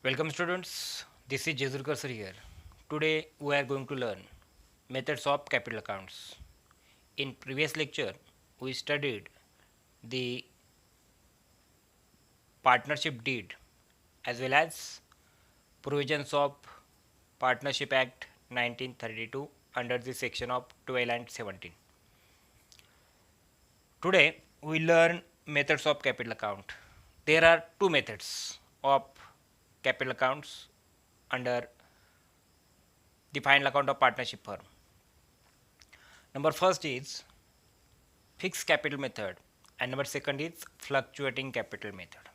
Welcome students, this is Jezurkar sir here. Today we are going to learn methods of capital accounts. In previous lecture we studied the partnership deed as well as provisions of Partnership Act 1932 under the section of 12 and 17. Today we learn methods of capital account. There are two methods of capital accounts under the final account of partnership firm. Number first is fixed capital method and number second is fluctuating capital method.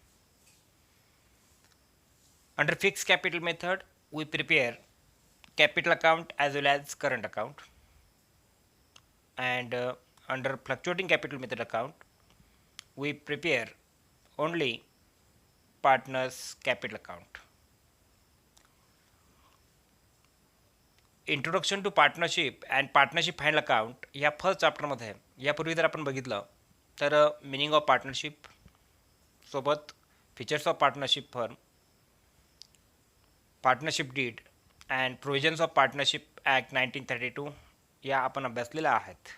Under fixed capital method we prepare capital account as well as current account, and under fluctuating capital method account we prepare only partners capital account. Introduction to partnership and partnership final account या first चॅप्टरमध्ये यापूर्वी जर आपण बघितलं तर meaning of partnership सोबत features of partnership firm, partnership deed and provisions of partnership act 1932 या आपण अभ्यासलेल्या आहेत.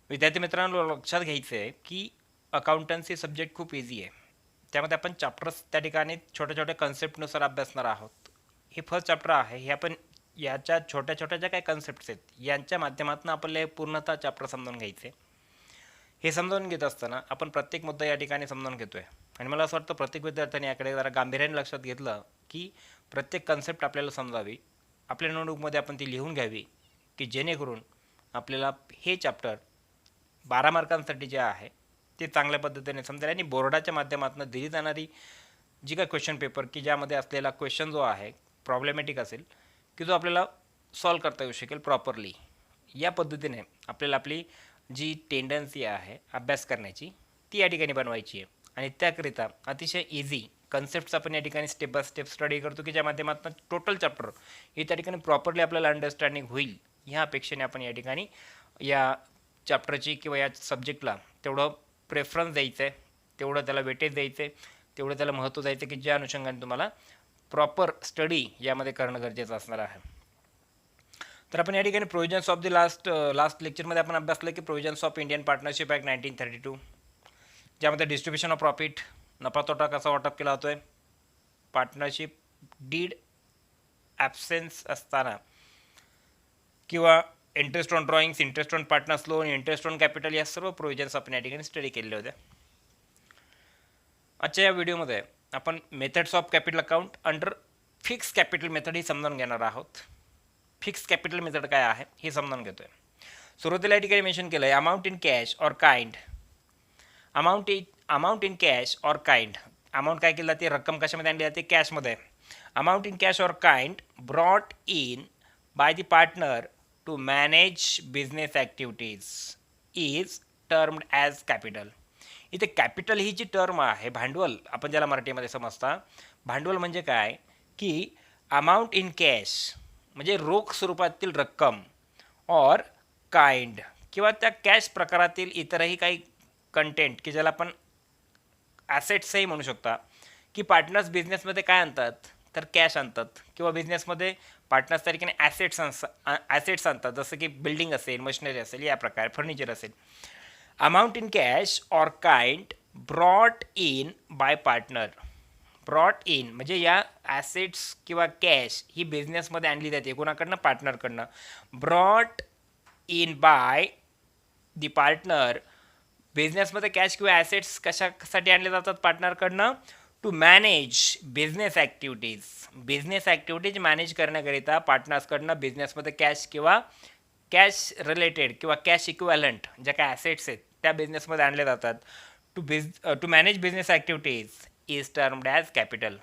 विद्यार्थी मित्रांनो लक्षात घ्यायचं आहे की अकाउंटन्सी सब्जेक्ट खूप इझी आहे. त्यामध्ये आपण चॅप्टर्स त्या ठिकाणी छोट्या छोट्या कन्सेप्टनुसार अभ्यासणार आहोत. हे फर्स्ट चॅप्टर आहे. हे आपण याच्या छोट्या छोट्या ज्या काही कन्सेप्ट्स आहेत यांच्या माध्यमातून आपल्याला पूर्णतः चॅप्टर समजून घ्यायचे. हे समजावून घेत असताना आपण प्रत्येक मुद्दा या ठिकाणी समजावून घेतोय आणि मला असं वाटतं प्रत्येक विद्यार्थ्याने याकडे जरा गांभीर्याने लक्षात घेतलं की प्रत्येक कन्सेप्ट आपल्याला समजावी, आपल्या नोटबुकमध्ये आपण ती लिहून घ्यावी की जेणेकरून आपल्याला हे चॅप्टर 12 मार्कांसाठी जे आहे ते चांगल्या पद्धतीने समजेल आणि बोर्डाच्या माध्यमातून दिली जाणारी जी काही क्वेश्चन पेपर की ज्यामध्ये असलेला क्वेश्चन जो आहे प्रॉब्लेमॅटिक असेल की जो आपल्याला सॉल्व करता येऊ शकेल प्रॉपरली. या पद्धतीने आपल्याला आपली जी टेंडन्सी आहे अभ्यास करण्याची ती या ठिकाणी बनवायची आहे आणि त्याकरिता अतिशय इझी कन्सेप्ट्स आपण या ठिकाणी स्टेप बाय स्टेप स्टडी करतो की ज्या माध्यमातून टोटल चॅप्टर हे त्या ठिकाणी प्रॉपरली आपल्याला अंडरस्टँडिंग होईल ह्या अपेक्षेने आपण या ठिकाणी या चॅप्टरची किंवा या सब्जेक्टला तेवढं प्रेफरन्स द्यायचं आहे, तेवढं त्याला वेटेज द्यायचं आहे, तेवढं त्याला महत्त्व द्यायचं की ज्या अनुषंगाने तुम्हाला प्रॉपर स्टडी यामध्ये करणं गरजेचं असणार आहे. तर आपण या ठिकाणी प्रोव्हिजन्स ऑफ द लास्ट लेक्चरमध्ये आपण अभ्यासलं की provisions of Indian partnership act 1932 ज्यामध्ये डिस्ट्रीब्युशन ऑफ प्रॉफिट, नफा तोटा कसा वाटप केला होतोय, पार्टनरशिप डीड ॲब्सेन्स असताना किंवा interest on drawings, interest on partners loan, interest on capital या सर्व प्रोव्हिजन्स आपण या ठिकाणी स्टडी केलेले होते. आजच्या या व्हिडिओमध्ये आपण methods of capital account under fix capital method ही समजून घेणार आहोत. फिक्स कॅपिटल मेथड काय आहे हे समजून घेतोय. सुरुवातीला या ठिकाणी मेन्शन केलं आहे amount in cash or kind. Amount in cash or kind, amount काय केलं ते रक्कम कशामध्ये आणली जाते कॅशमध्ये. Amount in cash or kind brought in by the partner to manage business activities is termed as capital. इथे कॅपिटल ही जी टर्म आहे भांडवल आपण ज्याला मराठीमध्ये समजता, भांडवल म्हणजे काय की अमाऊंट इन कॅश म्हणजे रोख स्वरूपातील रक्कम ऑर काइंड किंवा त्या कॅश प्रकारातील इतरही काही कंटेंट की ज्याला आपण ॲसेट्सही म्हणू शकता की पार्टनर्स बिझनेसमध्ये काय आणतात तर कॅश आणतात किंवा बिझनेसमध्ये पार्टनर्स त्या ठिकाणी ॲसेट्स आणतात जसं की बिल्डिंग असेल, मशिनरी असेल, या प्रकारे फर्निचर असेल. Amount in cash or kind brought in bye partner. Brought in म्हणजे या ॲसेट्स किंवा कॅश ही बिझनेसमध्ये आणली जाते कोणाकडनं पार्टनरकडनं. Brought in by the partner, बिझनेसमध्ये कॅश किंवा ॲसेट्स कशासाठी आणले जातात पार्टनरकडनं to manage business activities. Business activities manage करण्याकरिता पार्टनर्सकडनं बिझनेसमध्ये कॅश किंवा कॅश रिलेटेड किंवा कॅश इक्वॅलंट ज्या काही ॲसेट्स आहेत त्या बिझनेसमध्ये आणले जातात. To manage business activities is termed as capital.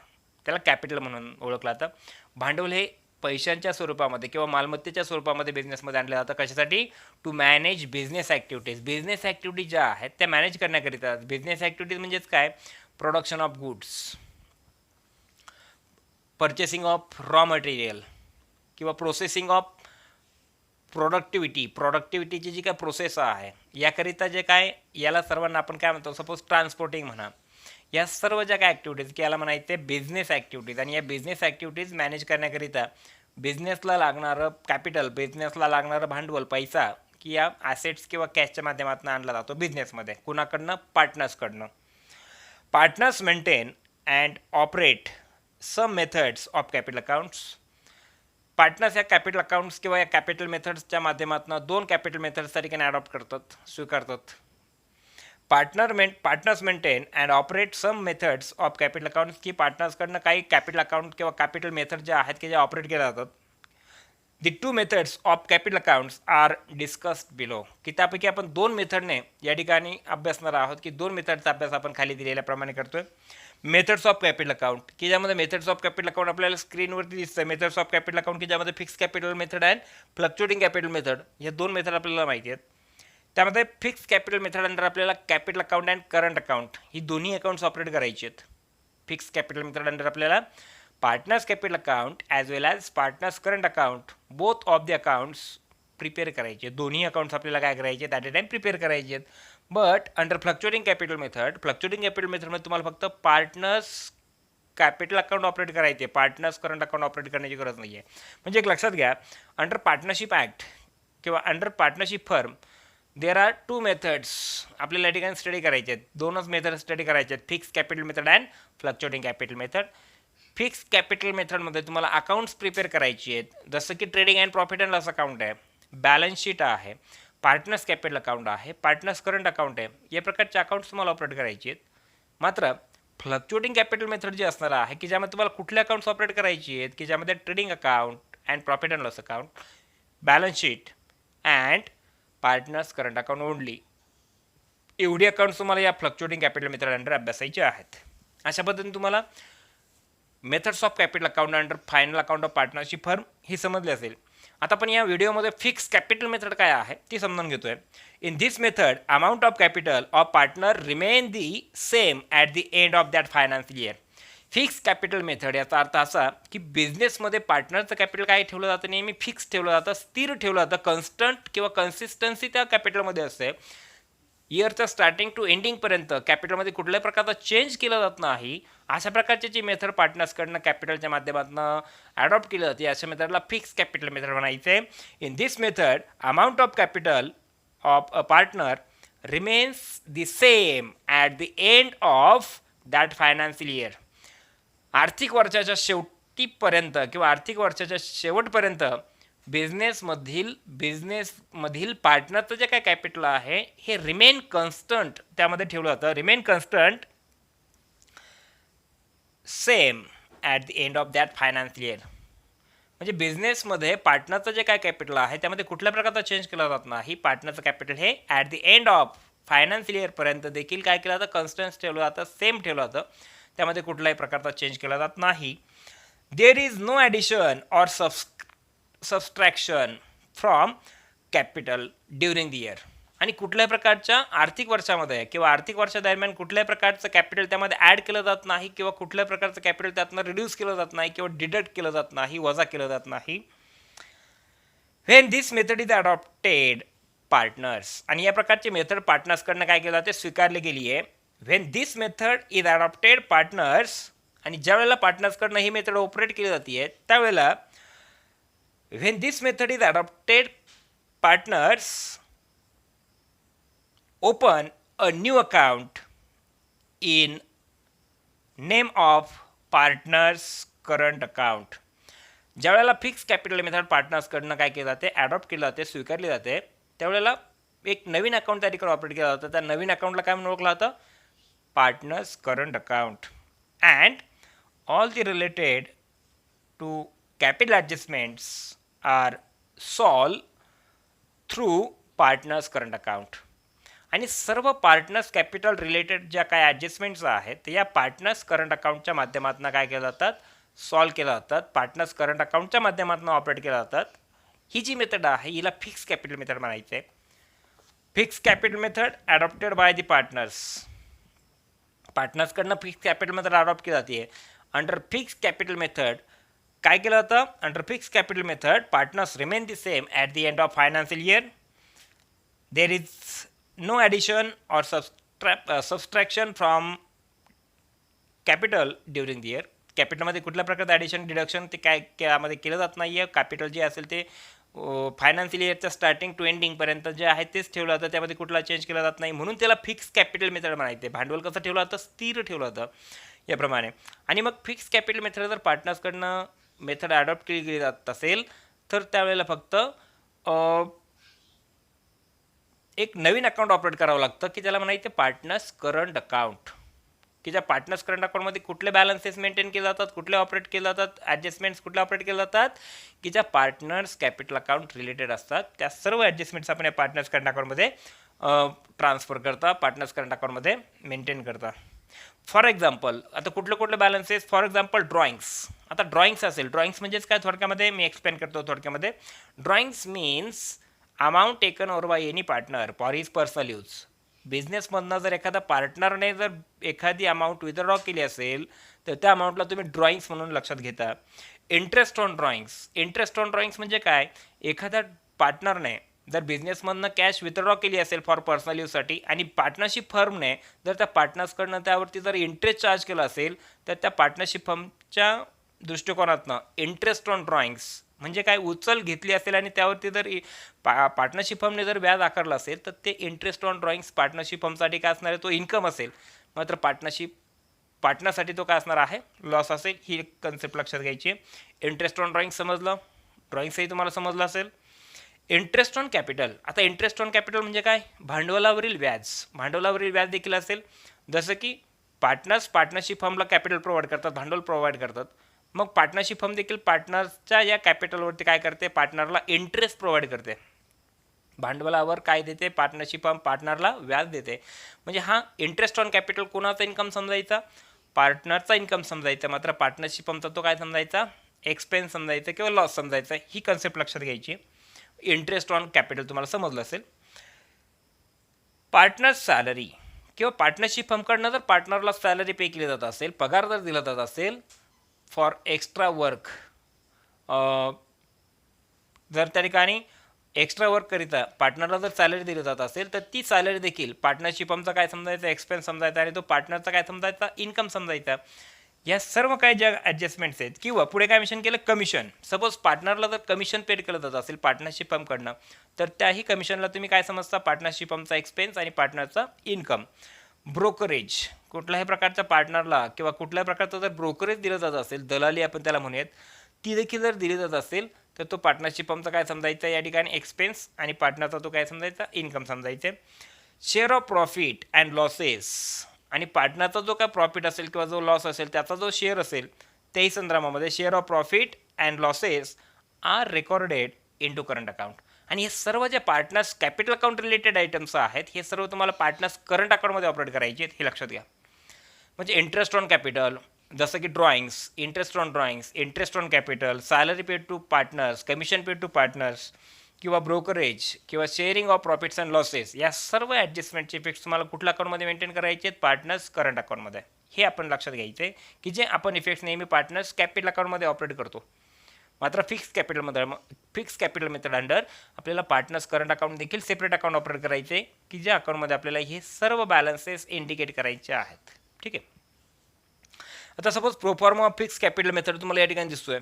त्याला कॅपिटल म्हणून ओळखलं जातं. भांडवल हे पैशांच्या स्वरूपामध्ये किंवा मालमत्तेच्या स्वरूपामध्ये बिझनेसमध्ये आणलं जातं कशासाठी to manage business activities. Business activities ज्या आहेत त्या मॅनेज करण्याकरिता. बिझनेस ॲक्टिव्हिटीज म्हणजेच काय production of goods, purchasing of raw material किंवा प्रोसेसिंग ऑफ प्रोडक्टिव्हिटीची जी काय प्रोसेस आहे याकरिता जे काय याला सर्वांना आपण काय म्हणतो सपोज ट्रान्सपोर्टिंग म्हणा, या सर्व ज्या काय ॲक्टिव्हिटीज की याला म्हणायचे बिझनेस ॲक्टिव्हिटीज, आणि या बिझनेस ॲक्टिव्हिटीज मॅनेज करण्याकरिता बिझनेसला लागणारं कॅपिटल, बिझनेसला लागणारं भांडवल, पैसा की या ॲसेट्स किंवा कॅशच्या माध्यमातून आणला जातो बिझनेसमध्ये. कुणाकडनं? पार्टनर्सकडनं. Partners maintain and operate some methods of capital accounts. Partners या कॅपिटल अकाउंट्स किंवा या कॅपिटल मेथड्सच्या माध्यमातून दोन कॅपिटल मेथड्स त्या ठिकाणी अडॉप्ट करतात, स्वीकारतात. Partners maintain and operate some methods of capital accounts, की पार्टनर्सकडनं काही कॅपिटल अकाउंट किंवा कॅपिटल मेथड ज्या आहेत की ज्या ऑपरेट केल्या जातात. The two methods of capital accounts are discussed below, की त्यापैकी आपण दोन मेथडने या ठिकाणी अभ्यासणार आहोत, की दोन मेथडचा अभ्यास आपण खाली दिलेल्याप्रमाणे करतोय. मेथड्स ऑफ कॅपिटल अकाउंट, की ज्यामध्ये मेथड्स ऑफ कॅपिटल अकाउंट आपल्याला स्क्रीनवरती दिसतं. मेथड्स ऑफ कॅपिटल अकाउंट की ज्यामध्ये fix capital method and fluctuating capital method, हे दोन मेथड आपल्याला माहिती आहेत. त्यामध्ये फिक्स कॅपिटल मेथड अंडर आपल्याला capital account and current account ही दोन्ही अकाउंट्स ऑपरेट करायचे आहेत. फिक्स कॅपिटल मेथड अंडर आपल्याला partners capital account as well as partners current account both of the accounts prepare करायचे. दोन्ही अकाउंट्स आपल्याला काय करायचे आहेत? ॲट ए टाईम प्रिपेअर करायचे आहेत. बट अंडर फ्लक्च्युएटिंग कॅपिटल मेथडमध्ये तुम्हाला फक्त पार्टनर्स कॅपिटल अकाउंट ऑपरेट करायचे, पार्टनर्स करंट अकाउंट ऑपरेट करण्याची गरज नाही आहे. म्हणजे एक लक्षात घ्या, अंडर पार्टनरशिप ॲक्ट किंवा under partnership firm there are two methods आपल्याला या ठिकाणी स्टडी करायचे आहेत. दोनच मेथड स्टडी करायचे आहेत, fix capital method and fluctuating capital method. Fix capital मेथडमध्ये तुम्हाला अकाउंट्स प्रिपेअर करायची आहेत, जसं की trading and profit and loss account आहे, बॅलन्स शीट आहे, पार्टनर्स कॅपिटल अकाउंट आहे, पार्टनर्स करंट अकाउंट आहे. या प्रकारचे अकाउंट्स तुम्हाला ऑपरेट करायचे आहेत. मात्र फ्लक्च्युएटिंग कॅपिटल मेथड जे असणार आहे की ज्यामध्ये तुम्हाला कुठले अकाउंट्स ऑपरेट करायची आहेत, की ज्यामध्ये trading account and profit and loss account, balance sheet and partners current account only, एवढी अकाउंट्स तुम्हाला या फ्लक्च्युएटिंग कॅपिटल मेथड अंडर अभ्यासायचे आहेत. अशा पद्धतीने तुम्हाला methods of capital account under final account of partnership firm ही समजली असेल. आता आपण या व्हिडिओमध्ये फिक्स कॅपिटल मेथड काय आहे ती समजून घेतोय. In this method amount of capital of partner remain the same at the end of that financial year. Fix capital method याचा अर्थ असा की बिझनेसमध्ये पार्टनरचं कॅपिटल काय ठेवलं जातं? नेहमी फिक्स ठेवलं जातं, स्थिर ठेवलं जातं, कन्स्टंट किंवा कन्सिस्टन्सी त्या कॅपिटलमध्ये असते. इयरच्या स्टार्टिंग टू एंडिंगपर्यंत कॅपिटलमध्ये कुठल्याही प्रकारचा चेंज केला जात नाही. अशा प्रकारची जी मेथड पार्टनर्सकडनं कॅपिटलच्या माध्यमातून अडॉप्ट केली जाते अशा मेथडला फिक्स कॅपिटल मेथड म्हणायचे. In this method amount of capital of a partner remains the same at the end of that financial year. आर्थिक वर्षाच्या शेवटीपर्यंत किंवा आर्थिक वर्षाच्या शेवटपर्यंत बिझनेसमधील पार्टनरचं जे काय कॅपिटल आहे हे रिमेन कन्स्टंट त्यामध्ये ठेवलं जातं. Remain constant same at the end of that financial year. म्हणजे बिझनेसमध्ये पार्टनरचं जे काय कॅपिटल आहे त्यामध्ये कुठल्या प्रकारचा चेंज केला जात नाही. पार्टनरचं कॅपिटल हे at the end of financial इयरपर्यंत देखील काय केलं जातं? कन्स्टंट ठेवलं जातं, सेम ठेवलं जातं, त्यामध्ये कुठल्याही प्रकारचा चेंज केला जात नाही. There is no addition or subtraction from capital during the year. आणि कुठल्याही प्रकारच्या आर्थिक वर्षामध्ये किंवा आर्थिक वर्षादरम्यान कुठल्याही प्रकारचं कॅपिटल त्यामध्ये ॲड केलं जात नाही किंवा कुठल्याही प्रकारचं कॅपिटल त्यातनं रिड्यूस केलं जात नाही किंवा डिडक्ट केलं जात नाही, वजा केलं जात नाही. When this method is adopted partners, आणि या प्रकारची मेथड पार्टनर्सकडनं काय केलं जाते? स्वीकारली गेली आहे. When this method is adopted partners, आणि ज्या वेळेला पार्टनर्सकडनं ही मेथड ऑपरेट केली जाते त्यावेळेला when this method is adopted partners open a new account in name of partners current account. ज्या वेळेला फिक्स कॅपिटल मेथड पार्टनर्सकडनं काय केलं जाते? ॲडॉप्ट केलं जाते, स्वीकारली जाते, त्यावेळेला एक नवीन अकाउंट त्या ठिकाणी ऑपरेट केलं जातं. त्या नवीन अकाउंटला काय म्हणून ओळखलं जातं? Partners current account. And all the related to capital adjustments are solve through partners current account. आणि सर्व पार्टनर्स कॅपिटल रिलेटेड ज्या काय ॲडजस्टमेंट्स आहेत ते या पार्टनर्स करंट अकाउंटच्या माध्यमातून काय केलं जातात? सॉल्व केल्या जातात. पार्टनर्स करंट अकाउंटच्या माध्यमातून ऑपरेट केल्या जातात. ही जी मेथड आहे हिला फिक्स कॅपिटल मेथड म्हणायचं आहे. Fix capital method adopted by the पार्टनर्सकडनं फिक्स कॅपिटल मेथड अडॉप्ट केली जाते. अंडर फिक्स कॅपिटल मेथड काय केलं जातं? Under fix capital method partners remain the same at the end of financial year. There is no addition or subtraction from capital during the year. कॅपिटलमध्ये कुठल्या प्रकारचं addition deduction ते काय त्यामध्ये केलं जात नाही आहे. कॅपिटल जे असेल ते फायनान्शियल इयरच्या स्टार्टिंग टू एंडिंगपर्यंत जे आहे तेच ठेवलं जातं, त्यामध्ये कुठला चेंज केला जात नाही, म्हणून त्याला फिक्स कॅपिटल मेथड म्हणायचे. भांडवल कसं ठेवलं जातं, स्थिर ठेवलं जातं याप्रमाणे. आणि मग फिक्स कॅपिटल मेथड जर पार्टनर्सकडनं मेथड अडॉप्ट केली गेली जात असेल तर त्यावेळेला फक्त एक नवीन अकाउंट ऑपरेट करावं लागतं की त्याला म्हणायचं पार्टनर्स करंट अकाउंट, की ज्या पार्टनर्स करंट अकाउंटमध्ये कुठले बॅलन्सेस मेंटेन केले जातात, कुठले ऑपरेट केले जातात, ॲडजस्टमेंट्स कुठले ऑपरेट केले जातात, की ज्या पार्टनर्स कॅपिटल अकाउंट रिलेटेड असतात त्या सर्व ॲडजस्टमेंट्स आपण या पार्टनर्स करंट अकाउंटमध्ये ट्रान्सफर करता, पार्टनर्स करंट अकाउंटमध्ये मेंटेन करता. फॉर एक्झाम्पल आता कुठले बॅलन्सेस, फॉर एक्झाम्पल ड्रॉइंग्स. आता ड्रॉइंग्स असेल, ड्रॉइंग्स म्हणजेच काय थोडक्यामध्ये मी एक्सप्लेन करतो थोडक्यामध्ये. Drawings means amount taken over by any partner for his personal use. बिझनेसमधनं जर एखादा पार्टनरने जर एखादी अमाऊंट विथड्रॉ केली असेल तर त्या अमाऊंटला तुम्ही ड्रॉइंग्स म्हणून लक्षात घेता. Interest on drawings, interest on drawings म्हणजे काय, एखाद्या पार्टनरने जर बिझनेसमधनं कॅश विथड्रॉ केली असेल फॉर पर्सनल यूजसाठी आणि पार्टनरशिप फर्मने जर त्या पार्टनर्सकडनं त्यावरती जर इंटरेस्ट चार्ज केला असेल तर त्या पार्टनरशिप फर्मच्या दृष्टिकोनातनं इंटरेस्ट ऑन ड्रॉइंग्स म्हणजे काय, उचल घेतली असेल आणि त्यावरती जर पार्टनरशिप फर्मने जर व्याज आकारलं असेल तर ते इंटरेस्ट ऑन ड्रॉइंग्स पार्टनरशिप फर्मसाठी काय असणार आहे, तो इन्कम असेल. मात्र पार्टनरसाठी तो काय असणार आहे, लॉस असेल. ही कन्सेप्ट लक्षात घ्यायची आहे. इंटरेस्ट ऑन ड्रॉइंग समजलं, ड्रॉइंग्सही तुम्हाला समजलं असेल. इंटरेस्ट ऑन कॅपिटल, आता इंटरेस्ट ऑन कॅपिटल म्हणजे काय, भांडवलावरील व्याज. भांडवलावरील व्याज देखील असेल. जसं की पार्टनरशिप फर्मला कॅपिटल प्रोव्हाइड करतात, भांडवल प्रोव्हाइड करतात. मग पार्टनरशिप फर्म देखील पार्टनरच्या या कॅपिटलवरती काय करते, पार्टनरला इंटरेस्ट प्रोव्हाइड करते. भांडवलावर काय देते, पार्टनरशिप फर्म पार्टनरला व्याज देते. म्हणजे हा इंटरेस्ट ऑन कॅपिटल कोणाचा इन्कम समजायचा, पार्टनरचा इन्कम समजायचा. मात्र पार्टनरशिप फर्मचा तो काय समजायचा, एक्सपेन्स समजायचा किंवा लॉस समजायचा. ही कन्सेप्ट लक्षात घ्यायची. इंटरेस्ट ऑन कॅपिटल तुम्हाला समजलं असेल. पार्टनर्स सॅलरी किंवा पार्टनरशिप फर्मकडनं जर पार्टनरला सॅलरी पे केली जात असेल, पगार जर दिला जात असेल फॉर एक्स्ट्रा वर्क, जर त्या ठिकाणी एक्स्ट्रा वर्क करिता पार्टनरला जर सॅलरी दिली जात असेल तर ती सॅलरी देखील पार्टनरशिप फर्मचा काय समजायचा, एक्सपेन्स समजायचा आणि तो पार्टनरचा काय समजायचा, इन्कम समजायचा. या सर्व काही ज्या ॲडजस्टमेंट्स आहेत. किंवा पुढे काय मेन्शन केलं, कमिशन. सपोज पार्टनरला जर कमिशन पेड केलं जात असेल पार्टनरशिप फर्मकडनं तर त्याही कमिशनला तुम्ही काय समजता, पार्टनरशिप फर्मचा एक्सपेन्स आणि पार्टनरचा इन्कम. ब्रोकरेज, कुठल्याही प्रकारच्या पार्टनरला किंवा कुठल्याही प्रकारचं जर ब्रोकरेज दिलं जात असेल, दलाली आपण त्याला म्हणूयात, ती देखील जर दिली जात असेल तर तो पार्टनरशिप फर्मचा काय समजायचा या ठिकाणी, एक्सपेन्स आणि पार्टनरचा तो काय समजायचा, इन्कम समजायचे. Share of profit and losses, आणि पार्टनरचा जो काय प्रॉफिट असेल किंवा जो लॉस असेल त्याचा जो शेअर असेल त्याही संदर्भामध्ये share of profit and losses are recorded into current account. आणि हे सर्व जे partners capital account related items आहेत हे सर्व तुम्हाला पार्टनर्स करंट अकाउंटमध्ये ऑपरेट करायचे आहेत, हे लक्षात घ्या. म्हणजे इंटरेस्ट ऑन कॅपिटल जसं की drawings, interest on drawings, interest on capital, salary paid to partners, commission paid to partners किंवा ब्रोकरेज किंवा sharing of profits and losses, या सर्व ॲडजस्टमेंटचे इफेक्ट्स तुम्हाला कुठल्या अकाउंटमध्ये मेंटेन करायचे आहेत, पार्टनर्स करंट अकाउंटमध्ये. हे आपण लक्षात घ्यायचं आहे की जे आपण इफेक्ट्स नेहमी पार्टनर्स कॅपिटल अकाउंटमध्ये ऑपरेट करतो. मात्र फिक्स कॅपिटल मेथड अंडर आपल्याला पार्टनर्स करंट अकाउंट देखील सेपरेट अकाउंट ऑपरेट करायचे की ज्या अकाउंटमध्ये आपल्याला हे सर्व बॅलन्सेस इंडिकेट करायचे आहेत. ठीक आहे. आता suppose proforma fix capital method तुम्हाला या ठिकाणी दिसतोय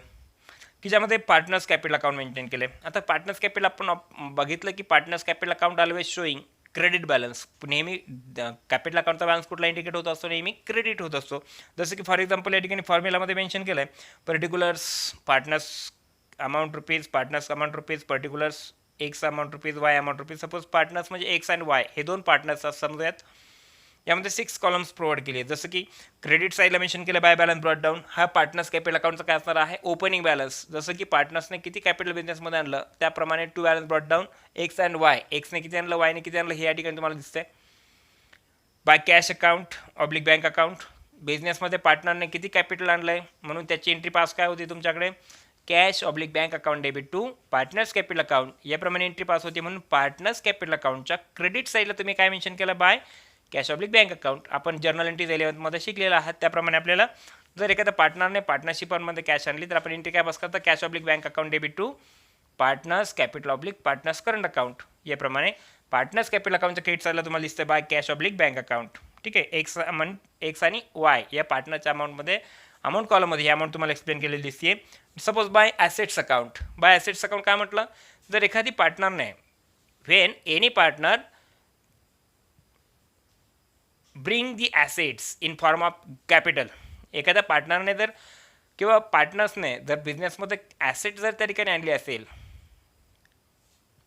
की ज्यामध्ये पार्टनर्स कॅपिटल अकाउंट मेंटेन केले. आता पार्टनर्स कॅपिटल आपण बघितलं की partners capital account always showing credit balance. नेहमी कॅपिटल अकाउंटचा बॅलन्स कुठला इंडिकेट होत असतो, नेहमी क्रेडिट होत असतो. जसं की फॉर एक्झाम्पल या ठिकाणी फॉर्म्युलामध्ये मेन्शन केलं आहे, particulars partners amount rupees, partners amount rupees, particulars x amount rupees, Y amount rupees. Suppose partners म्हणजे एक्स अँड वाय हे दोन पार्टनर्स समजूयात. यामध्ये 6 कॉलम्स प्रोव्हाइड केली आहेत. जसं की क्रेडिट साईडला मेन्शन केलं बाय बॅलन्स ब्रॉट डाऊन, हा पार्टनर्स कॅपिटल अकाउंटचा काय असणार आहे, ओपनिंग बॅलन्स. जसं की पार्टनर्सने किती कॅपिटल बिझनेसमध्ये आणलं त्याप्रमाणे to balance brought down X and Y, एक्सने किती आणलं, वायने किती आणलं, हे या ठिकाणी तुम्हाला दिसतंय. By cash account oblique bank account, बिझनेसमध्ये पार्टनरने किती कॅपिटल आणलं आहे म्हणून त्याची एंट्री पास काय होती तुमच्याकडे, cash oblique bank account debit to partners capital account, याप्रमाणे एंट्री पास होती. म्हणून पार्टनर्स कॅपिटल अकाउंटच्या क्रेडिट साईडला तुम्ही काय मेन्शन केलं, bye cash oblique bank account. आपण जर्नल एंट्रीज 11मध्ये शिकलेला आहात. त्याप्रमाणे आपल्याला जर एखाद्या पार्टनरने पार्टनरशिपमध्ये कॅश आणली तर आपण एंट्री काय पास करता, cash oblique bank account debit to partners capital oblique partners current account. याप्रमाणे पार्टनर्स कॅपिटल अकाउंटच्या क्रेडिट साईडला तुम्हाला दिसतं by cash oblique bank account. ठीक आहे. एक्स आणि वाय या पार्टनरच्या अमाऊंटमध्ये अमाऊंट कॉलममध्ये ही अमाऊंट तुम्हाला एक्सप्लेन केलेली दिसते. Suppose by assets account. By assets account काय म्हटलं, जर एखादी पार्टनरने when any partner bring the assets in form of capital, एखाद्या पार्टनरने जर किंवा पार्टनर्सने जर बिझनेसमध्ये ॲसेट जर त्या ठिकाणी आणली असेल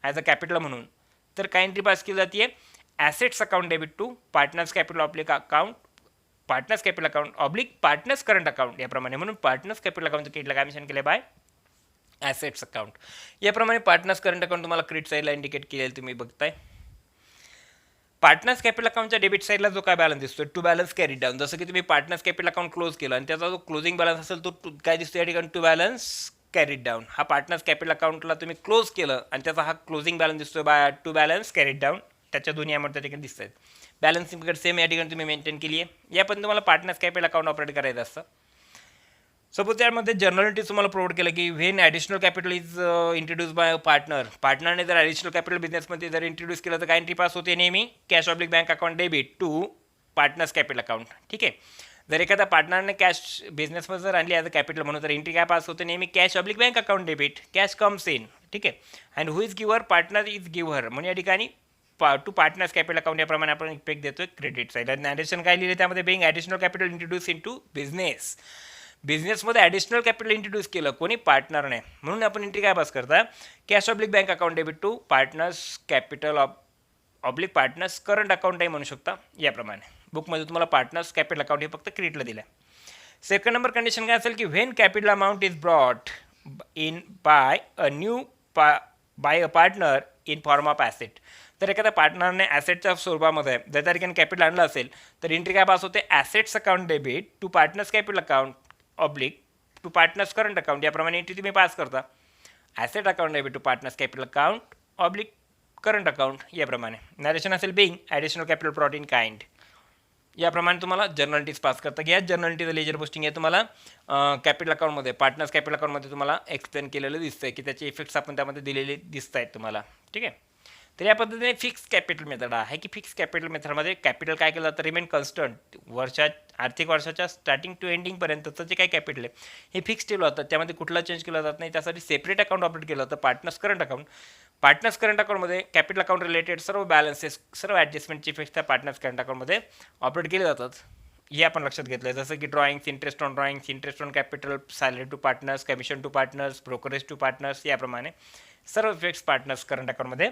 ॲज अ कॅपिटल म्हणून, तर काय एंट्री पास केली जाते, assets account debit to partners capital oblique account, partners capital account oblique partners current account याप्रमाणे. म्हणून पार्टनर्स कॅपिटल अकाउंटचं क्रेडिटला काय मेन्शन केलं, बाय ॲसेट्स अकाउंट. याप्रमाणे पार्टनर्स करंट अकाउंट तुम्हाला क्रेडिट साईडला इंडिकेट केलेलं तुम्ही बघताय. पार्टनर्स कॅपिटल अकाउंटच्या डेबिट साईडला जो काय बॅलन्स दिसतो टू बॅलन्स कॅरी डाऊन. जसं की तुम्ही पार्टनर्स कॅपिटल अकाउंट क्लोज केलं आणि त्याचा जो क्लोजिंग बॅलन्स असेल तो काय दिसतो या ठिकाणी, टू बॅलन्स कॅरीड डाऊन. हा पार्टनर्स कॅपिटल अकाउंटला तुम्ही क्लोज केलं आणि त्याचा हा क्लोजिंग बॅलन्स दिसतो by two balance carried down. त्याच्या दोन्ही अमाऊंट त्या ठिकाणी दिसत आहेत. बॅलन्स इम्पॅक्ट सेम या ठिकाणी तुम्ही मेंटेन केली आहे. या पण तुम्हाला पार्टनर्स कॅपिटल अकाउंट ऑपरेट करायचं असतं. सपोज त्यामध्ये जर्नलिटी तुम्हाला प्रोव्हाइड केलं की when additional capital is introduce by पार्टनरने जर ॲडिशनल कॅपिटल बिझनेसमध्ये जर इंट्रोड्यूस केलं तर काय एंट्री पास होते, नेहमी cash oblique bank account debit to partners capital account. ठीक आहे. जर एखाद्या पार्टनरने कॅश बिझनेसमध्ये जर आणली ॲज अ कॅपिटल म्हणून तर एंट्री काय पास होते, नेहमी cash oblique bank account debit, cash comes in. ठीक आहे. And who is giver, partner is giver. म्हणून या ठिकाणी टू पार्टनर्स कॅपिटल अकाउंट याप्रमाणे आपण इफेक्ट देतोय क्रेडिट साईड. आणि ॲडिशन काय लिहिले त्यामध्ये, being additional capital introduce into business. बिझनेसमध्ये ॲडिशनल कॅपिटल इंट्रोड्यूस केलं कोणी, पार्टनरने. म्हणून आपण एंट्री काय पास करता, cash oblique bank account debit to partners capital oblique partners current अकाउंटही म्हणू शकता. याप्रमाणे बुकमध्ये तुम्हाला पार्टनर्स कॅपिटल अकाउंट हे फक्त क्रेडिटला दिलं आहे. सेकंड नंबर कंडिशन काय असेल की when capital amount is brought in by a partner in form of asset. तर एखाद्या पार्टनरने ॲसेटच्या स्वरूपामध्ये जर त्या ठिकाणी कॅपिटल आणलं असेल तर एंट्री काय पास होते, assets account debit to partners capital account oblique to partners current account. याप्रमाणे एंट्री तुम्ही पास करता, asset account debit to partners capital account oblique current account. याप्रमाणे नरेशन असेल being additional capital brought in kind. याप्रमाणे तुम्हाला जर्नलिटीज pass करता की या जर्नलिटीचं लेजर पोस्टिंग आहे तुम्हाला कॅपिटल अकाउंटमध्ये, पार्टनर्स कॅपिटल अकाउंटमध्ये तुम्हाला एक्सप्लेन केलेलं दिसतं आहे की त्याचे इफेक्ट्स आपण त्यामध्ये दिलेले दिसत आहेत तुम्हाला. ठीक आहे. तर या पद्धतीने फिक्स कॅपिटल मेथड आहे की फिक्स कॅपिटल मेथडमध्ये कॅपिटल काय केलं जातं, रिमेन कन्स्टंट. आर्थिक वर्षाच्या स्टार्टिंग टू एंडिंगपर्यंतचं जे काही कॅपिटल आहे हे फिक्स ठेवलं जातं, त्यामध्ये कुठला चेंज केला जात नाही. त्यासाठी सेपरेट अकाउंट ऑपरेट केलं जातं, partners current account. Partners current अकाउंटमध्ये कॅपिटल अकाउंट रिलेटेड सर्व बॅलन्सेस, सर्व ॲडजस्टमेंटचे इफेक्ट्स त्या पार्टनर्स करंट अकाउंटमध्ये ऑपरेट केले जातात. हे आपण लक्षात घेतलं आहे. जसं की drawings, interest on drawings, interest on capital, salary to partners, commission to partners, brokerage to partners, याप्रमाणे सर्व इफेक्ट्स पार्टनर्स करंट अकाउंटमध्ये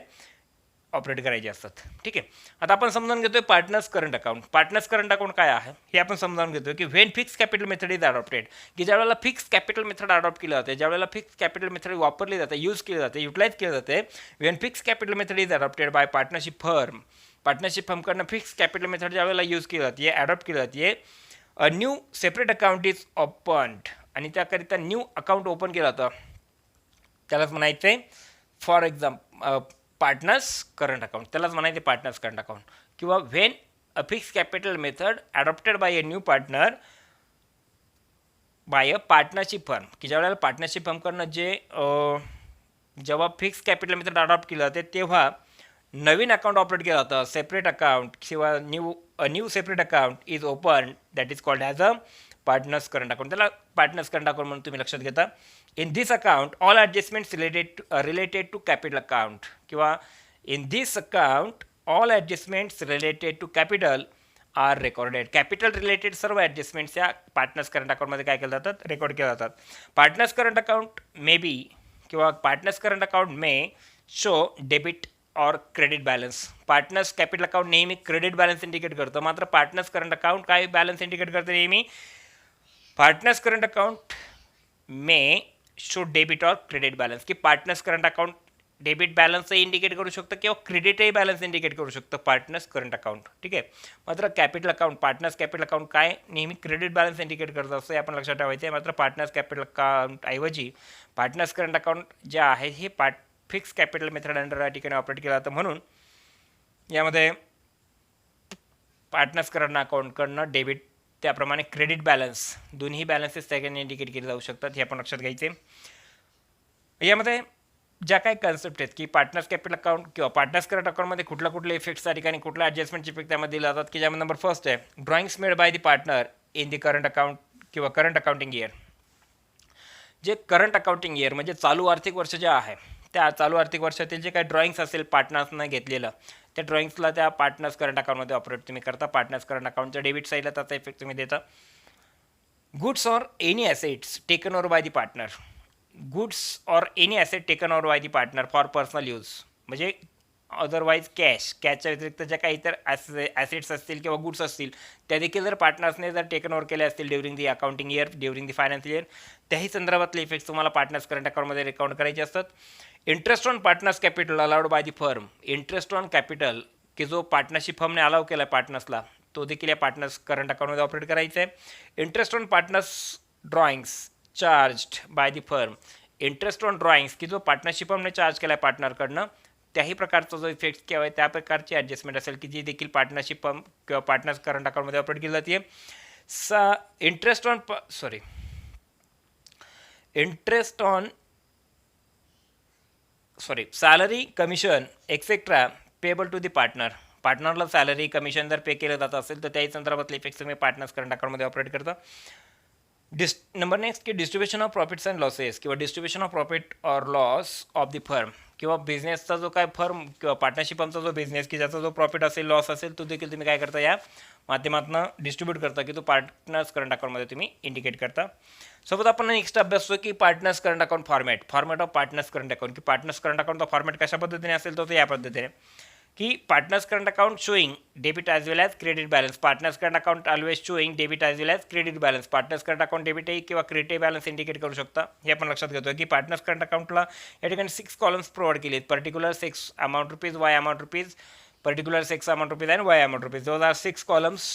ऑपरेट करायचे असतात. ठीक आहे. आता आपण समजावून घेतोय partners current account. Partners current account काय आहे हे आपण समजावून घेतोय की when fix capital method is adopted, की ज्यावेळेला फिक्स कॅपिटल मेथड अडॉप्ट केली जाते, ज्यावेळेला फिक्स कॅपिटल मेथड वापरली जाते, यूज केली जाते, युटिलाइज केली जाते, when fix capital method is adopted by partnership firm. Partnership फर्मकडनं फिक्स कॅपिटल मेथड ज्यावेळेला यूज केली जाते, अडॉप्ट केली जाते, a new separate account is opened. आणि त्याकरिता न्यू अकाउंट ओपन केलं जातं, त्यालाच म्हणायचं आहे for example partners current account. त्यालाच म्हणायचे पार्टनर्स करंट अकाउंट. किंवा when a fix capital method adopted by a new partner by a partnership firm, की ज्यावेळेला पार्टनरशिप फर्मकडनं जेव्हा फिक्स कॅपिटल मेथड अडॉप्ट केलं जाते तेव्हा नवीन अकाउंट ऑपरेट केलं जातं, सेपरेट अकाउंट किंवा new separate account is open, that is called as a partners current account. त्याला पार्टनर्स करंट अकाउंट म्हणून तुम्ही लक्षात घेता. In this account all adjustments related to capital account, किंवा in this account all adjustments related to capital are recorded. Capital related सर्व adjustments या partners current अकाउंटमध्ये काय केलं जातात, रेकॉर्ड केल्या जातात. Partners current account may be किंवा partners current account may show debit or credit balance. Partners capital account नेहमी क्रेडिट बॅलन्स इंडिकेट करतं, मात्र पार्टनर्स करंट अकाउंट काय बॅलन्स इंडिकेट करतं नेहमी, partners current account may show debit or credit balance. की partners current account debit बॅलन्सही indicate करू शकतं किंवा क्रेडिटही बॅलन्स इंडिकेट करू शकतं पार्टनर्स करंट अकाउंट. ठीक आहे. मात्र capital account, partners capital account काय नेहमी क्रेडिट बॅलन्स इंडिकेट करतं असं आपण लक्षात ठेवायचं आहे. मात्र पार्टनर्स कॅपिटल अकाउंट ऐवजी पार्टनर्स करंट अकाउंट जे आहे हे फिक्स कॅपिटल मेथड अंडर या ठिकाणी ऑपरेट केलं जातं. म्हणून यामध्ये पार्टनर्स करंट अकाउंटकडनं डेबिट त्याप्रमाणे क्रेडिट बॅलन्स दोन्ही बॅलन्सेस त्याकडे इंडिकेट केले जाऊ शकतात, हे आपण लक्षात घ्यायचे. यामध्ये ज्या काही कन्सेप्ट आहेत की पार्टनर्स कॅपिटल अकाउंट किंवा पार्टनर्स करंट अकाउंटमध्ये कुठले इफेक्ट्स त्या ठिकाणी कुठल्या ॲडजस्टमेंटचे इफेक्ट त्यामध्ये दिले जातात की ज्यामध्ये नंबर फर्स्ट आहे drawings made by the partner in the current account किंवा करंट अकाउंटिंग इयर. जे करंट अकाउंटिंग इयर म्हणजे चालू आर्थिक वर्ष जे आहे त्या चालू आर्थिक वर्षातील जे काही ड्रॉइंग्स असेल पार्टनर्सनं घेतलेलं त्या ड्रॉइंग्सला त्या पार्टनर्स करंट अकाउंटमध्ये ऑपरेट तुम्ही करता. पार्टनर्स करंट अकाउंटच्या डेबिट साईडला त्याचा इफेक्ट तुम्ही देता. Goods or any assets taken over by the partner. Goods or any asset taken over by the partner for personal use म्हणजे अदरवाईज कॅशच्या व्यतिरिक्त ज्या काही इतर ॲसेट्स असतील किंवा गुड्स असतील त्या देखील जर पार्टनर्सने जर टेकन ओव्हर केले असतील during the accounting year during the financial year त्याही संदर्भातले इफेक्ट्स तुम्हाला पार्टनर्स करंट अकाउंटमध्ये रेकॉर्ड करायचे असतात. Interest on partners capital allowed by the firm. Interest on capital की जो पार्टनरशिप फर्मने अलाव केला आहे पार्टनर्सला तो देखील या पार्टनर्स करंट अकाउंटमध्ये ऑपरेट करायचा आहे. Interest on partners drawings charged by the firm. Interest on drawings की जो पार्टनरशिप फर्मने चार्ज केला आहे पार्टनरकडनं त्याही प्रकारचा जो इफेक्ट किंवा आहे त्या प्रकारची ॲडजस्टमेंट असेल की जी देखील पार्टनरशिप फर्म किंवा पार्टनर्स करंट अकाउंटमध्ये ऑपरेट केली जाते. Interest on salary commission etcetera payable to the partner. पार्टनरला सॅलरी कमिशन जर पे केलं जात असेल तर त्याही संदर्भातले इफेक्ट्स तुम्ही पार्टनर्स करंट अकाउंटमध्ये ऑपरेट करता. नंबर नेक्स्ट की distribution of profits and losses किंवा distribution of profit or loss of the firm किंवा बिझनेसचा जो काय फर्म किंवा पार्टनरशिप फर्मचा जो बिझनेस की ज्याचा जो प्रॉफिट असेल लॉस असेल तो देखील तुम्ही काय करता या माध्यमातून डिस्ट्रीब्यूट करता की तो पार्टनर्स करंट अकाउंटमध्ये तुम्ही इंडिकेट करता. सोबत आपण नेक्स्ट अभ्यासतो की partners current account format of partners current account की पार्टनर्स करंट अकाउंटचा फॉर्मॅट कशा पद्धतीने असेल तो या पद्धतीने की partners current account showing debit as well as credit balance. Partners current account always showing debit as well as credit balance. Partners current अकाउंट डेबिटही किंवा क्रेडिट बॅलन्स इंडिकेट करू शकता. हे आपण लक्षात घेतो की पार्टनर्स करंट अकाउंटला या ठिकाणी 6 कॉलम्स प्रोव्हाइड केले आहेत. Particular 6 amount rupees Y amount rupees particular 6 amount rupees and Y amount rupees. Those are 6 columns.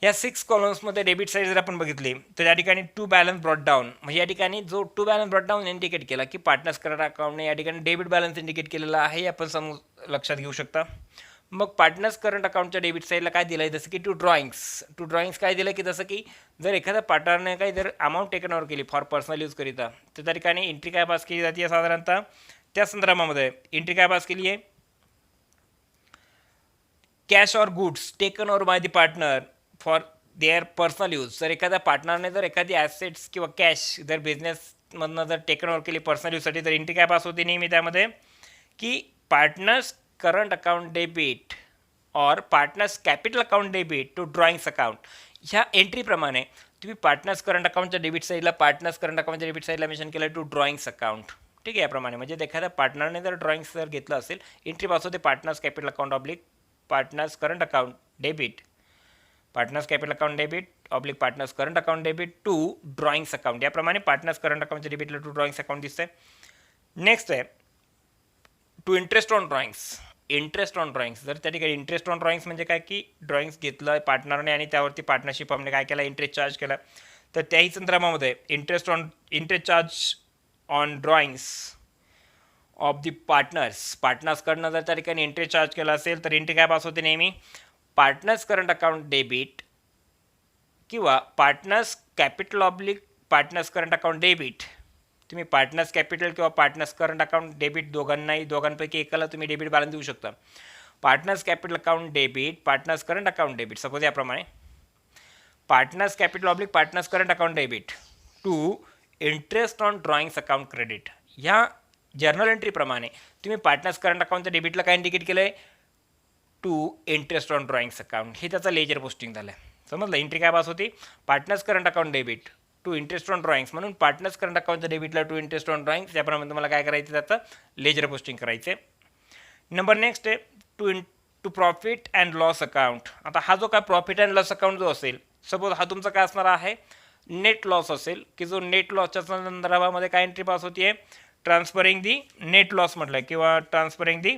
या 6 कॉलम्समध्ये डेबिट साईड जर आपण बघितली तर या ठिकाणी टू बॅलन्स ब्रॉट डाऊन म्हणजे या ठिकाणी जो to balance brought down indicate केला की पार्टनर्स करंट अकाउंटने या ठिकाणी डेबिट बॅलन्स इंडिकेट केलेला आहे हे आपण लक्षात घेऊ शकता. मग पार्टनर्स करंट अकाउंटच्या डेबिट साईडला काय दिलं आहे जसं की टू ड्रॉइंग्स काय दिलं की जसं की जर एखाद्या पार्टनरने काही जर अमाऊंट टेकन ओव्हर केली फॉर पर्सनल यूज करिता तर त्या ठिकाणी एंट्री काय पास केली जाते साधारणतः त्या संदर्भामध्ये एंट्री काय पास केली आहे cash or goods taken over by the partner for their personal use. जर एखाद्या पार्टनरने जर एखादी ॲसेट्स किंवा कॅश जर बिझनेसमधनं जर टेकन ओव्हर केली पर्सनल यूजसाठी तर एंट्री काय पास होते नेहमी त्यामध्ये की partners current account debit or partners capital account debit to drawings account. ह्या एंट्रीप्रमाणे तुम्ही पार्टनर्स करंट अकाउंटच्या डेबिट साईडला पार्टनर्स करंट अकाउंटच्या डेबिट साईडला मेन्शन केलं टू ड्रॉइंग्स अकाउंट. ठीक आहे. याप्रमाणे म्हणजे एखाद्या पार्टनरने जर ड्रॉइंग्स जर घेतलं असेल एंट्री पास होते partners capital account oblique partners current account debit partners capital account debit oblique partners current account debit to drawings account. याप्रमाणे पार्टनर्स करंट अकाउंटच्या डेबिटला टू ड्रॉइंग्स अकाउंट दिसतंय. नेक्स्ट आहे टू इंटरेस्ट ऑन ड्रॉइंग्स. जर त्या ठिकाणी interest on drawings म्हणजे काय की ड्रॉइंग्स घेतलं आहे पार्टनरने आणि त्यावरती पार्टनरशिप फर्मने काय केला इंटरेस्ट चार्ज केला तर त्याही संदर्भामध्ये interest charge on drawings of the पार्टनर्सकडनं जर त्या ठिकाणी इंटरेस्ट चार्ज केला असेल तर एंट्री काय पास होते नेहमी पार्टनर्स करंट अकाउंट डेबिट किंवा partners capital oblique partners current account debit. तुम्ही पार्टनर्स कॅपिटल किंवा पार्टनर्स करंट अकाउंट डेबिट दोघांपैकी एकाला तुम्ही डेबिट बॅलन्स देऊ शकता. Partners capital account debit partners current account debit suppose याप्रमाणे partners capital oblique partners current account debit to interest on drawings account credit. ह्या journal एंट्रीप्रमाणे तुम्ही पार्टनर्स करंट अकाउंटच्या डेबिटला काय इंडिकेट केलं आहे to interest on drawings account. हे त्याचा लेजर पोस्टिंग झालं आहे. समजलं. एंट्री काय पास होती partners current account debit to interest on drawings म्हणून पार्टनर्स करंट अकाउंटच्या डेबिटला टू इंटरेस्ट ऑन ड्रॉइंग्स त्याप्रमाणे तुम्हाला काय करायचं त्याचं लेजर पोस्टिंग करायचं आहे. नंबर नेक्स्ट आहे to profit and loss account. आता हा जो काय प्रॉफिट अँड लॉस अकाउंट जो असेल सपोज हा तुमचा काय असणार आहे नेट लॉस असेल की जो नेट लॉसच्या संदर्भामध्ये काय एंट्री पास होती आहे ट्रान्सफरिंग दी नेट लॉस म्हटलं किंवा ट्रान्सफरिंग दी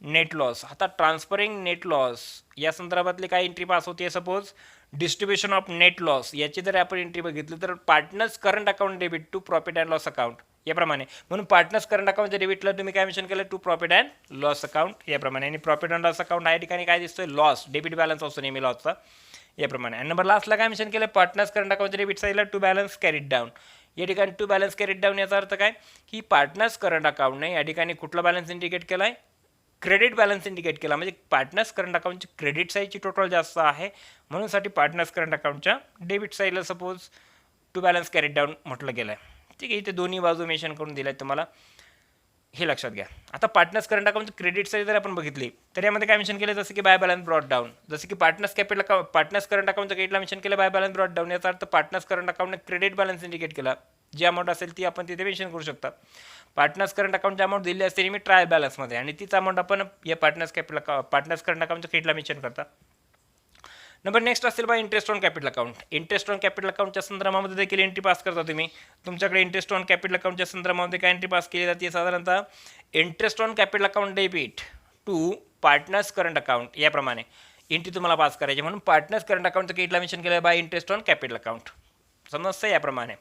नेट लॉस. आता ट्रान्सफरिंग नेट लॉस या संदर्भातली काय एंट्री पास होती आहे suppose distribution of net loss याची जर आपण एंट्री बघितली तर partners current account debit to profit and loss account याप्रमाणे. म्हणून पार्टनर्स करंट अकाउंटच्या डेबिटला तुम्ही काय मेन्शन केलं to profit and loss account याप्रमाणे. आणि प्रॉफिट अँड लॉस अकाउंट या ठिकाणी काय दिसतोय लॉस डेबिट बॅलन्स असतो नेहमी लॉसचा याप्रमाणे. आणि नंबर लास्टला काय मेन्शन केलं पार्टनर्स करंट अकाउंटच्या डेबिट साईडला टू बॅलन्स कॅरीड डाऊन. या ठिकाणी टू बॅलन्स कॅरीड डाऊन याचा अर्थ काय की पार्टनर्स करंट अकाउंटने या ठिकाणी कुठला बॅलन्स इंडिकेट केला आहे, क्रेडिट बॅलन्स इंडिकेट केला. म्हणजे पार्टनर्स करंट अकाउंटची क्रेडिट साईडची टोटल जास्त आहे म्हणून साठी पार्टनर्स करंट अकाउंटच्या डेबिट साईडला suppose to balance carried down म्हटलं गेलं आहे. ठीक आहे, इथे दोन्ही बाजू मेन्शन करून दिल्या आहेत तुम्हाला, हे लक्षात घ्या. आता पार्टनर्स करंट अकाउंटची क्रेडिट साईड जर आपण बघितली तर यामध्ये काय मेन्शन केलं, जसं की बाय बॅलन्स ब्रॉट डाऊन, जसं की पार्टनर्स करंट अकाउंटच्या क्रेडिटला मेन्शन केलं बाय बॅलन्स ब्रॉट डाऊन. याचा अर्थ पार्टनर्स करंट अकाउंटने क्रेडिट बॅलन्स इंडिकेट केला. जी अमाऊंट असेल ती आपण तिथे मेन्शन करू शकता. पार्टनर्स करंट अकाउंटची अमाऊंट दिली असते नेहमी ट्रायल बॅलन्समध्ये आणि तीच अमाऊंट आपण या पार्टनर्स करंट अकाउंटच्या क्रेडिटला मेन्शन करता. नंबर नेक्स्ट असेल by interest on capital account. Interest on capital अकाउंटच्या संदर्भामध्ये देखील एंट्री पास करता तुम्ही. तुमच्याकडे इंटरेस्ट ऑन कॅपिटल अकाउंटच्या संदर्भामध्ये काय एंट्री पास केली जाते, साधारणतः interest on capital account debit to partners current account याप्रमाणे एंट्री तुम्हाला पास करायची. म्हणून पार्टनर्स करंट अकाउंटचं क्रेडिटला मेन्शन केलं by interest on capital account. समजतं याप्रमाणे.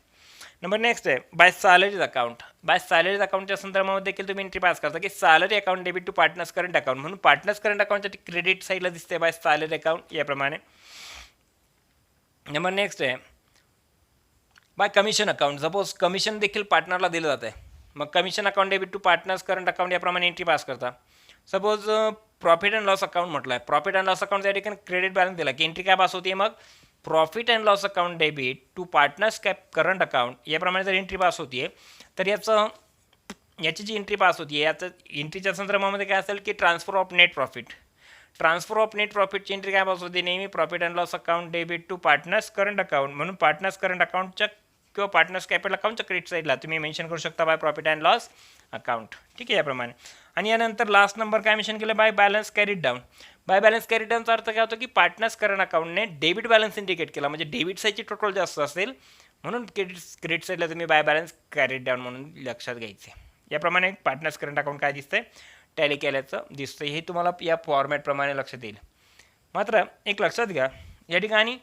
नंबर नेक्स्ट आहे by salaries account. By salaries अकाउंटच्या संदर्भामध्ये देखील तुम्ही एंट्री पास करता की salary account debit to partners current account. म्हणून पार्टनर्स करंट अकाउंटच्या क्रेडिट साईडला दिसते बाय सॅलरी अकाउंट याप्रमाणे. नंबर नेक्स्ट आहे bye commission account. Suppose commission देखील पार्टनरला दिलं जातं आहे, मग commission account debit to partners current account याप्रमाणे एंट्री पास करता. Suppose profit and loss account म्हटलं आहे, प्रॉफिट अँड लॉस अकाउंट या ठिकाणी क्रेडिट बॅलन्स दिला की एंट्री काय पास होती, मग profit and loss account debit to partners current account याप्रमाणे जर एंट्री पास होती आहे तर याची जी एंट्री पास होती आहे याचं एंट्रीच्या संदर्भामध्ये काय असेल की transfer of net profit. Transfer of net प्रॉफिटची एंट्री काय पास होती, नेहमी profit and loss account debit to partners current account. म्हणून पार्टनर्स करंट अकाउंटच्या किंवा पार्टनर्स कॅपिटल अकाउंटच्या क्रेडिट साईडला तुम्ही मेन्शन करू शकता by profit and loss account. ठीक आहे याप्रमाणे. आणि यानंतर लास्ट नंबर काय मेन्शन केलं by balance carried down. By balance carried डाऊनचा अर्थ काय होतो की पार्टनर्स करंट अकाउंटने डेबिट बॅलन्स इंडिकेट केला. म्हणजे डेबिट साईडची टोटल जास्त असेल म्हणून क्रेडिट साईडला तुम्ही बाय बॅलन्स कॅरीड डाऊन म्हणून लक्षात घ्यायचे. याप्रमाणे पार्टनर्स करंट अकाउंट काय दिसतंय, टॅली केल्याचं दिसतं. हे तुम्हाला या फॉर्मॅटप्रमाणे लक्षात येईल. मात्र एक लक्षात घ्या या ठिकाणी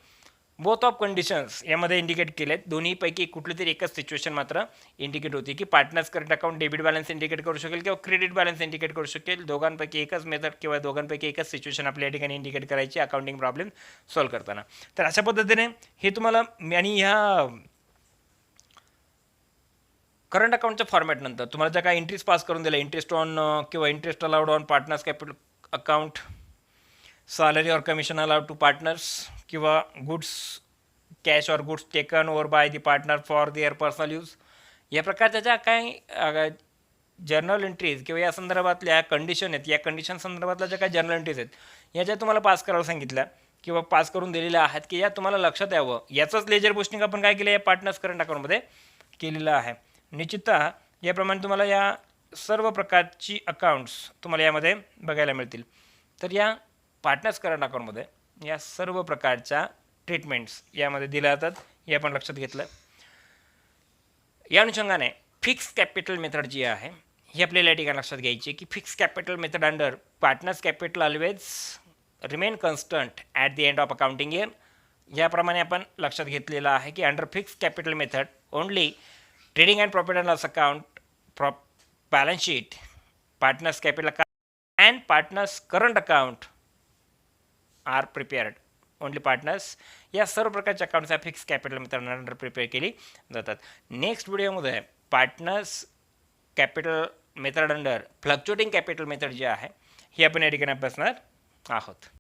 बोथ ऑफ कंडिशन्स यामध्ये इंडिकेट केलेत. दोन्हीपैकी कुठली तरी एकच सिच्युएशन मात्र इंडिकेट होती की partners current account debit balance indicate करू शकेल किंवा क्रेडिट बॅलन्स इंडिकेट करू शकेल. दोघांपैकी एकच मेथड किंवा दोघांपैकी एकच सिच्युएशन आपल्या ठिकाणी इंडिकेट करायची अकाउंटिंग प्रॉब्लेम सॉल्व्ह करताना. तर अशा पद्धतीने हे तुम्हाला आणि ह्या करंट अकाउंटच्या फॉर्मॅटनंतर तुम्हाला ज्या काय एंट्रीज पास करून दिल्या, इंटरेस्ट ऑन किंवा interest allowed on partners capital account, salary और कमिशन अलाउड टू पार्टनर्स किंवा गुड्स कॅश और goods taken over by the partner for their personal use, या प्रकारच्या ज्या काही जर्नल एंट्रीज किंवा या संदर्भातल्या कंडिशन आहेत, या कंडिशन संदर्भातल्या ज्या काही जर्नल एंट्रीज आहेत या ज्या तुम्हाला पास करायला सांगितल्या किंवा पास करून दिलेल्या आहेत की या तुम्हाला लक्षात यावं, याचंच लेजर पोस्टिंग आपण काय केलं या पार्टनर्स करंट अकाउंटमध्ये केलेलं आहे. निश्चिततः याप्रमाणे तुम्हाला या सर्व प्रकारची अकाउंट्स तुम्हाला यामध्ये बघायला मिळतील. तर या पार्टनर्स करंट अकाउंटमध्ये या सर्व प्रकारच्या ट्रीटमेंट्स यामध्ये दिल्या जातात, हे आपण लक्षात घेतलं. या अनुषंगाने फिक्स कॅपिटल मेथड जी आहे ही आपल्याला या ठिकाणी लक्षात घ्यायची की fix capital method under partners capital always remain constant at the end of accounting year. याप्रमाणे आपण लक्षात घेतलेलं आहे की under fix capital method only trading and profit and loss account, balance sheet, partners capital account and partners current account are prepared. Only partners या सर्व प्रकारच्या accounts या fix capital method under prepare केली जातात. नेक्स्ट व्हिडिओमध्ये partners capital method under fluctuating capital method जी आहे ही आपण या ठिकाणी अभ्यासणार आहोत.